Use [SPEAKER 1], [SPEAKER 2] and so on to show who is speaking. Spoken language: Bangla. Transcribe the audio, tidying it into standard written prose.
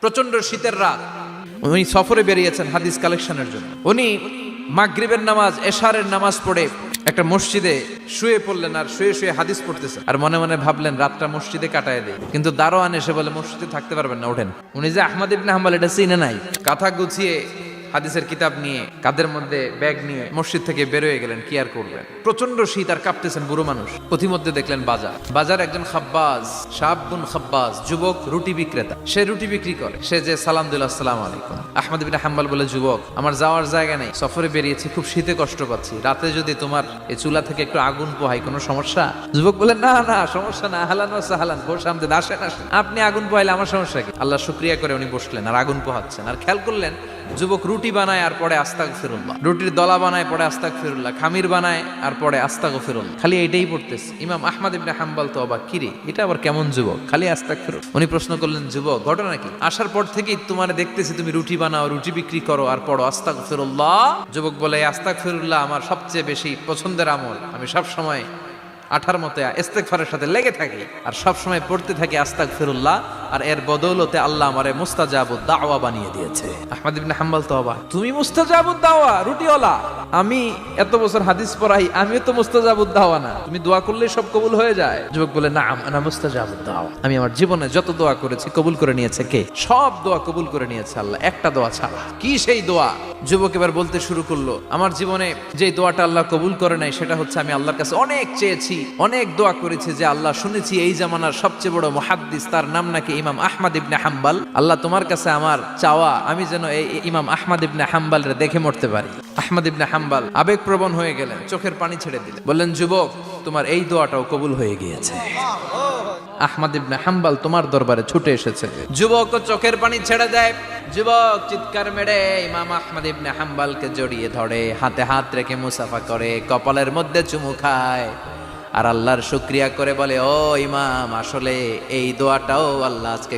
[SPEAKER 1] প্রচন্ড শীতের রাত, উনি সফরে বেরিয়েছেন হাদিস কালেকশনের জন্য। উনি মাগরিবের নামাজ, এশারের নামাজ পড়ে একটা মসজিদে শুয়ে পড়লেন, আর শুয়ে শুয়ে হাদিস পড়তেছেন, আর মনে মনে ভাবলেন রাতটা মসজিদে কাটায় দেয়। কিন্তু দারোয়ান এসে বলে মসজিদে থাকতে পারবেন না, ওঠেন। উনি যে আহমদ ইবনে হাম্বল এটা চিনে নাই, কাঁথা গুছিয়ে হাদিসের কিতাব নিয়ে কাঁধের মধ্যে ব্যাগ নিয়ে মসজিদ থেকে বের হয়ে গেলেন। কি আর করবেন, প্রচন্ড শীত, আর কাঁপতেছেন বুড়ো মানুষ। পথিমধ্যে দেখলেন বাজার একজন খাব্বাজ, শাবুন খাব্বাজ, যুবক রুটি বিক্রেতা। সে রুটি বিক্রি করে। সে যে সালাম দিল, আসসালামু আলাইকুম। আহমদ ইবনে হাম্বল বলে, যুবক আমার যাওয়ার জায়গা নেই, সফরে বেরিয়েছি, খুব শীতে কষ্ট পাচ্ছি, রাতে যদি তোমার এই চুলা থেকে একটু আগুন পোহাই কোনো সমস্যা? যুবক বলে, না না সমস্যা না, আহলান ওয়া সাহলান, বসে আমতে আসেন আসেন, আপনি আগুন পোহাইলে আমার সমস্যা কি? আল্লাহ শুকরিয়া করে উনি বসলেন আর আগুন পোহাচ্ছেন। আর খেয়াল করলেন যুবক রুটি বানায় আর পরে আস্তাগফিরুল্লাহ, রুটির দলা বানায় পরে আস্তাগফিরুল্লাহ, খামির বানায় আর পরে আস্তাগফিরুল্লাহ, খালি এইটাই পড়তেছে। ইমাম আহমদ ইবনে হাম্বল তো অবাক, কিরে এটা আবার কেমন যুবক, খালি আস্তাগফিরুল্লাহ। উনি প্রশ্ন করলেন, যুবক ঘটনা কি? আসার পর থেকেই তোমার দেখতেছি তুমি রুটি বানাও, রুটি বিক্রি করো আর পড়ো আস্তাগফিরুল্লাহ। যুবক বলে, আস্তাগফিরুল্লাহ আমার সবচেয়ে বেশি পছন্দের আমল, আমি সব সময় আঠার মতো ইস্তেগফারের সাথে লেগে থাকি আর সব সময় পড়তে থাকি আস্তাগফিরুল্লাহ, আর এর বদৌলতে আল্লাহ আমারে মুস্তাজাবুদ দাওয়া বানিয়ে দিয়েছে। আহমদ ইবনে হাম্বল তো অবাক, তুমি মুস্তাজাবুদ দাওয়া, রুটিওয়ালা? আমি এত বছর হাদিস পড়াই, আমিও তো মুস্তাজাবুদ দাওয়া না, তুমি দোয়া করলেই সব কবুল হয়ে যায়? যুবক বলে, না আনা মুস্তাজাবুদ দাওয়া, আমি আমার জীবনে যত দোয়া করেছি কবুল করে নিয়েছে কে? সব দোয়া কবুল করে নিয়েছে আল্লাহ, একটা দোয়া ছাড়া। কি সেই দোয়া? যুবক এবার বলতে শুরু করলো, আমার জীবনে যে দোয়াটা আল্লাহ কবুল করে নাই সেটা হচ্ছে আমি আল্লাহর কাছে অনেক চেয়েছি, অনেক দোয়া করেছি, যে আল্লাহ শুনেছি এই জামানার সবচেয়ে বড় মুহাদ্দিস, তার নাম নাকি ইমাম আহমদ ইবনে হাম্বল। আল্লাহ তোমার কাছে আমার চাওয়া, আমি যেন এই ইমাম আহমদ ইবনে হাম্বলের দেখে মরতে পারি। আহমদ ইবনে হাম্বল আবেগপ্রবণ হয়ে গেলেন, চোখের পানি ছেড়ে দিলেন, বললেন, যুবক তোমার এই দোয়াটাও কবুল হয়ে গিয়েছে, আহমদ ইবনে হাম্বল তোমার দরবারে ছুটে এসেছে। যুবক চোখের পানি ছেড়ে দেয়। যুবক চিৎকার মেরে ইমাম আহমদ ইবনে হাম্বলকে জড়িয়ে ধরে, হাতে হাত রেখে মুসাফা করে, কপালের মধ্যে চুমু খায়, আর আল্লাহর শুকরিয়া করে বলে, ও ইমাম, আসলে এই দোয়াটাও আল্লাহ আজকে